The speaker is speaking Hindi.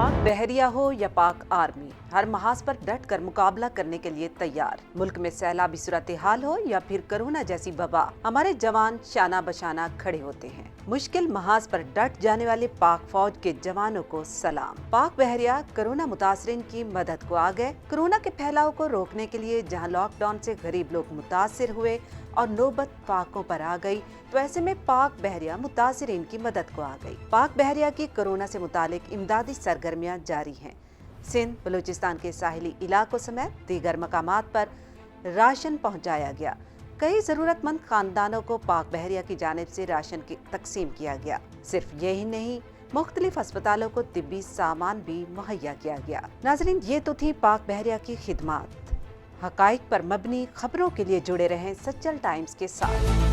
पाक बहरिया हो या पाक आर्मी, हर महाज पर डट कर मुकाबला करने के लिए तैयार। मुल्क में सैलाबी सूरत हाल हो या फिर कोरोना जैसी वबा, हमारे जवान शाना बशाना खड़े होते हैं। मुश्किल महाज पर डट जाने वाले पाक फौज के जवानों को सलाम। पाक बहरिया कोरोना मुतासरीन की मदद को आ गए। कोरोना के फैलाव को रोकने के लिए जहां लॉकडाउन से गरीब लोग मुतासिर हुए और नौबत पाकों पर आ गई, तो ऐसे में पाक बहरिया मुतासिरीन की मदद को आ गई। पाक बहरिया की कोरोना से मुतालिक इमदादी सरगर्मियां जारी हैं। सिंध, बलूचिस्तान के साहिली इलाकों समेत दीगर मकामात पर राशन पहुंचाया गया। कई जरूरतमंद खानदानों को पाक बहरिया की जानिब से राशन की तकसीम किया गया। सिर्फ यही नहीं, मुख्तलिफ अस्पतालों को तिब्बी सामान भी मुहैया किया गया। नाज़रीन, ये तो थी पाक बहरिया की खिदमात। हकाइक पर मबनी खबरों के लिए जुड़े रहें सच्चल टाइम्स के साथ।